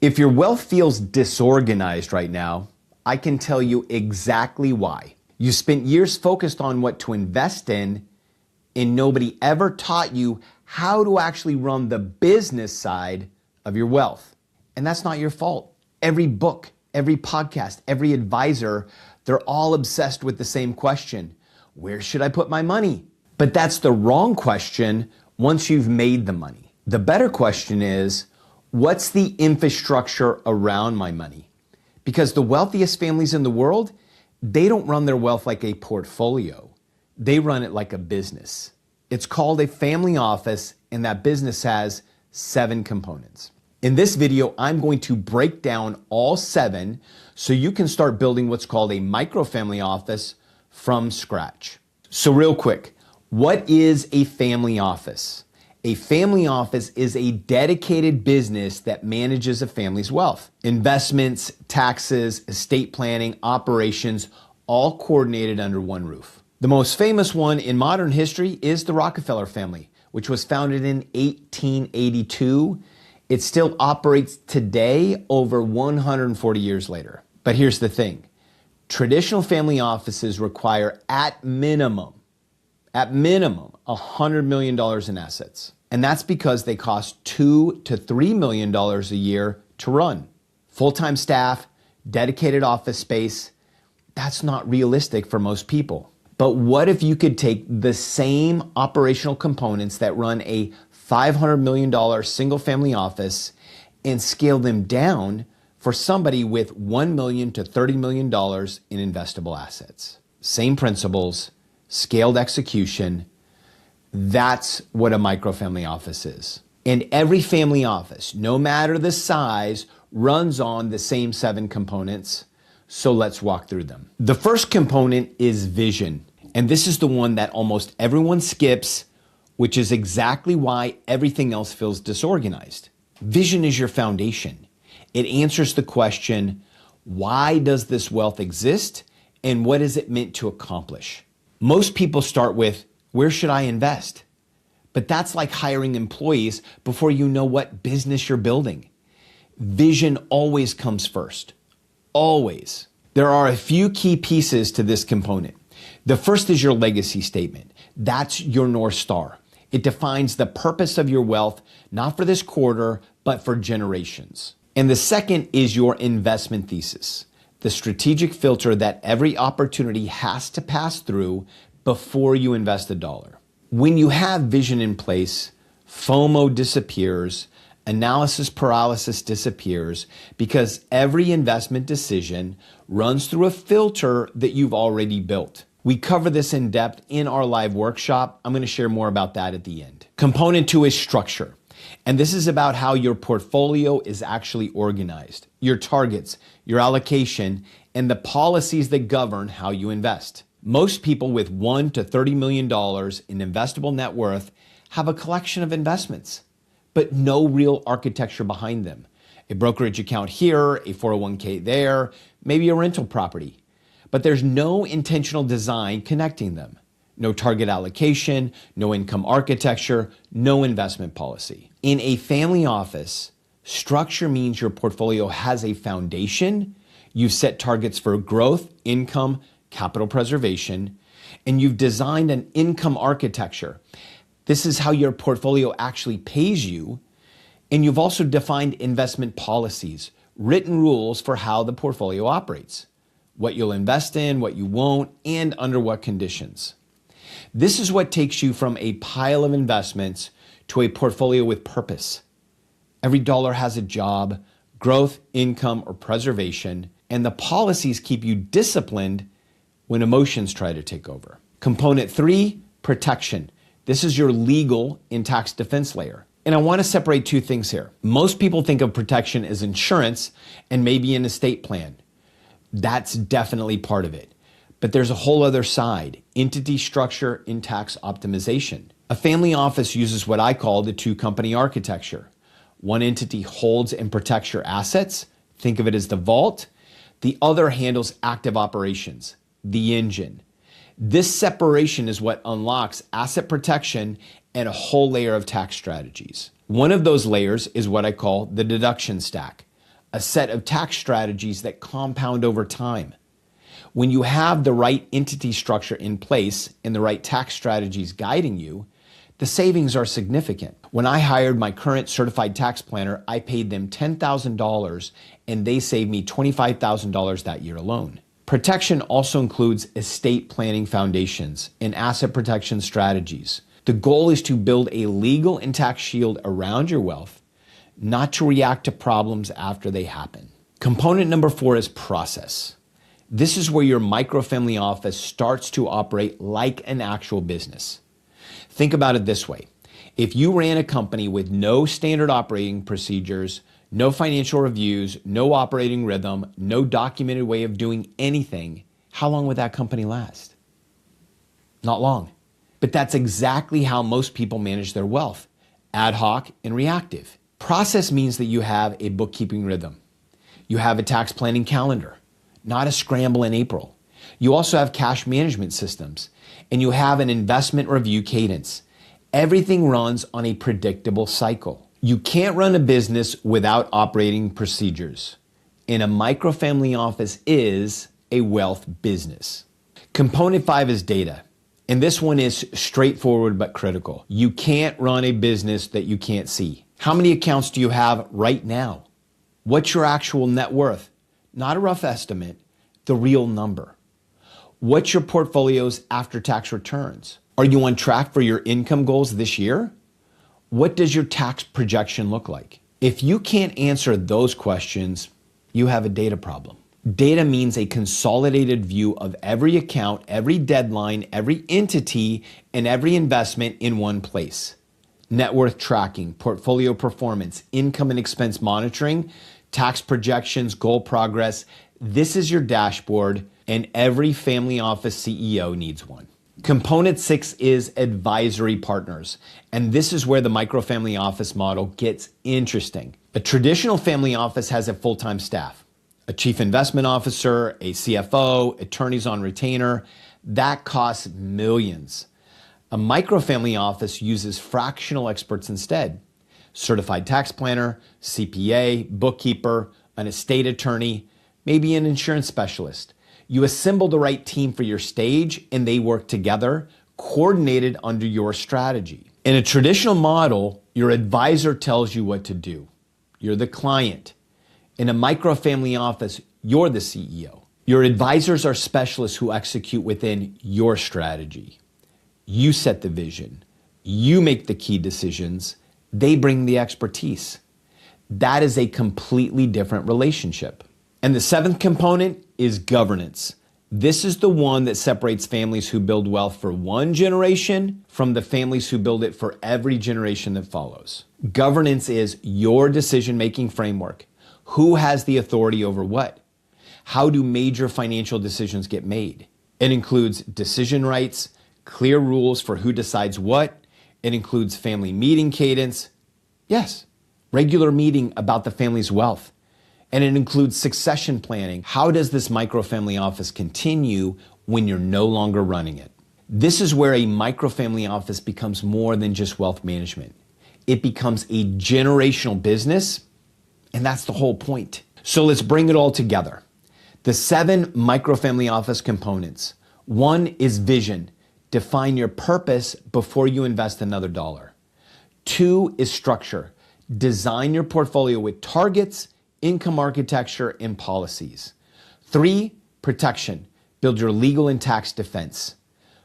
If your wealth feels disorganized right now, I can tell you exactly why. You spent years focused on what to invest in, and nobody ever taught you how to actually run the business side of your wealth. And that's not your fault. Every book, every podcast, every advisor, they're all obsessed with the same question. Where should I put my money? But that's the wrong question once you've made the money. The better question is, what's the infrastructure around my money? Because the wealthiest families in the world, they don't run their wealth like a portfolio. They run it like a business. It's called a family office, and that business has 7 components. In this video, I'm going to break down all 7 so you can start building what's called a micro-family office from scratch. So real quick, what is a family office? A family office is a dedicated business that manages a family's wealth. Investments, taxes, estate planning, operations, all coordinated under one roof. The most famous one in modern history is the Rockefeller family, which was founded in 1882. It still operates today, over 140 years later. But here's the thing. Traditional family offices require at minimum, $100 million in assets. And that's because they cost $2 to $3 million a year to run. Full-time staff, dedicated office space, that's not realistic for most people. But what if you could take the same operational components that run a $500 million single-family office and scale them down for somebody with $1 million to $30 million in investable assets? Same principles, scaled execution. That's what a microfamily office is. And every family office, no matter the size, runs on the same 7 components. So let's walk through them. The first component is vision. And this is the one that almost everyone skips, which is exactly why everything else feels disorganized. Vision is your foundation. It answers the question, why does this wealth exist and what is it meant to accomplish? Most people start with, where should I invest? But that's like hiring employees before you know what business you're building. Vision always comes first. Always. There are a few key pieces to this component. The first is your legacy statement. That's your North Star. It defines the purpose of your wealth, not for this quarter, but for generations. And the second is your investment thesis, the strategic filter that every opportunity has to pass through before you invest a dollar. When you have vision in place, FOMO disappears, analysis paralysis disappears, because every investment decision runs through a filter that you've already built. We cover this in depth in our live workshop. I'm going to share more about that at the end. Component 2 is structure. And this is about how your portfolio is actually organized, your targets, your allocation, and the policies that govern how you invest. Most people with $1 to $30 million in investable net worth have a collection of investments, but no real architecture behind them. A brokerage account here, a 401k there, maybe a rental property. But there's no intentional design connecting them. No target allocation, no income architecture, no investment policy. In a family office, structure means your portfolio has a foundation, you've set targets for growth, income, capital preservation, and you've designed an income architecture. This is how your portfolio actually pays you, and you've also defined investment policies, written rules for how the portfolio operates, what you'll invest in, what you won't, and under what conditions. This is what takes you from a pile of investments to a portfolio with purpose. Every dollar has a job, growth, income, or preservation, and the policies keep you disciplined when emotions try to take over. Component 3, protection. This is your legal and tax defense layer. And I want to separate 2 things here. Most people think of protection as insurance and maybe an estate plan. That's definitely part of it. But there's a whole other side, entity structure and tax optimization. A family office uses what I call the 2-company architecture. One entity holds and protects your assets. Think of it as the vault. The other handles active operations, the engine. This separation is what unlocks asset protection and a whole layer of tax strategies. One of those layers is what I call the deduction stack. a set of tax strategies that compound over time. When you have the right entity structure in place and the right tax strategies guiding you, the savings are significant. When I hired my current certified tax planner, I paid them $10,000 and they saved me $25,000 that year alone. Protection also includes estate planning foundations and asset protection strategies. The goal is to build a legal and tax shield around your wealth, not to react to problems after they happen. Component number 4 is process. This is where your microfamily office starts to operate like an actual business. Think about it this way. If you ran a company with no standard operating procedures, no financial reviews, no operating rhythm, no documented way of doing anything, how long would that company last? Not long. But that's exactly how most people manage their wealth, ad hoc and reactive. Process means that you have a bookkeeping rhythm. You have a tax planning calendar, not a scramble in April. You also have cash management systems, and you have an investment review cadence. Everything runs on a predictable cycle. You can't run a business without operating procedures, and a microfamily office is a wealth business. Component 5 is data, and this one is straightforward but critical. You can't run a business that you can't see. How many accounts do you have right now? What's your actual net worth? Not a rough estimate, the real number. What's your portfolio's after-tax returns? Are you on track for your income goals this year? What does your tax projection look like? If you can't answer those questions, you have a data problem. Data means a consolidated view of every account, every deadline, every entity, and every investment in one place. Net worth tracking, portfolio performance, income and expense monitoring, tax projections, goal progress. This is your dashboard, and every family office CEO needs one. Component 6 is advisory partners, and this is where the microfamily office model gets interesting. A traditional family office has a full-time staff, a chief investment officer, a CFO, attorneys on retainer. That costs millions. A microfamily office uses fractional experts instead. Certified tax planner, CPA, bookkeeper, an estate attorney, maybe an insurance specialist. You assemble the right team for your stage and they work together, coordinated under your strategy. In a traditional model, your advisor tells you what to do. You're the client. In a microfamily office, you're the CEO. Your advisors are specialists who execute within your strategy. You set the vision. You make the key decisions. They bring the expertise. That is a completely different relationship. And the 7th component is governance. This is the one that separates families who build wealth for one generation from the families who build it for every generation that follows. Governance is your decision-making framework. Who has the authority over what? How do major financial decisions get made? It includes decision rights, clear rules for who decides what. It includes family meeting cadence. Yes, regular meeting about the family's wealth. And it includes succession planning. How does this microfamily office continue when you're no longer running it? This is where a microfamily office becomes more than just wealth management. It becomes a generational business, and that's the whole point. So let's bring it all together. The 7 microfamily office components. 1 is vision. Define your purpose before you invest another dollar. 2 is structure. Design your portfolio with targets, income architecture, and policies. 3, protection. Build your legal and tax defense.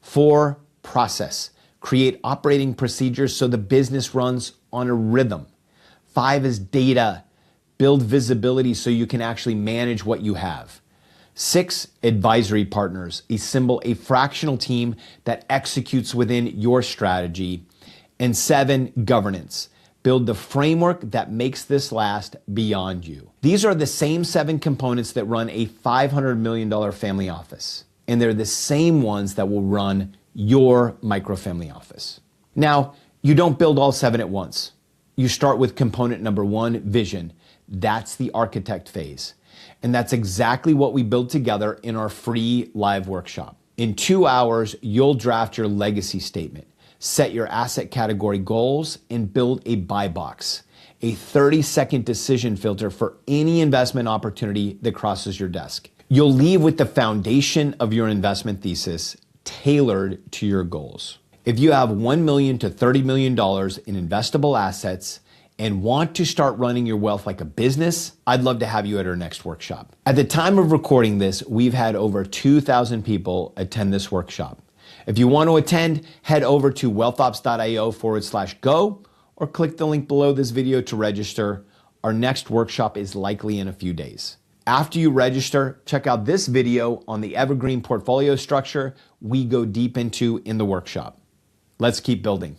4, process. Create operating procedures so the business runs on a rhythm. 5 is data. Build visibility so you can actually manage what you have. 6, advisory partners. Assemble a fractional team that executes within your strategy. And 7, governance. Build the framework that makes this last beyond you. These are the same 7 components that run a $500 million family office. And they're the same ones that will run your microfamily office. Now, you don't build all 7 at once. You start with component number 1, vision. That's the architect phase. And that's exactly what we build together in our free live workshop. In 2 hours, you'll draft your legacy statement, set your asset category goals, and build a buy box. a 30-second decision filter for any investment opportunity that crosses your desk. You'll leave with the foundation of your investment thesis tailored to your goals. If you have $1 million to $30 million in investable assets and want to start running your wealth like a business, I'd love to have you at our next workshop. At the time of recording this, we've had over 2,000 people attend this workshop. If you want to attend, head over to wealthops.io/go or click the link below this video to register. Our next workshop is likely in a few days. After you register, check out this video on the evergreen portfolio structure we go deep into in the workshop. Let's keep building.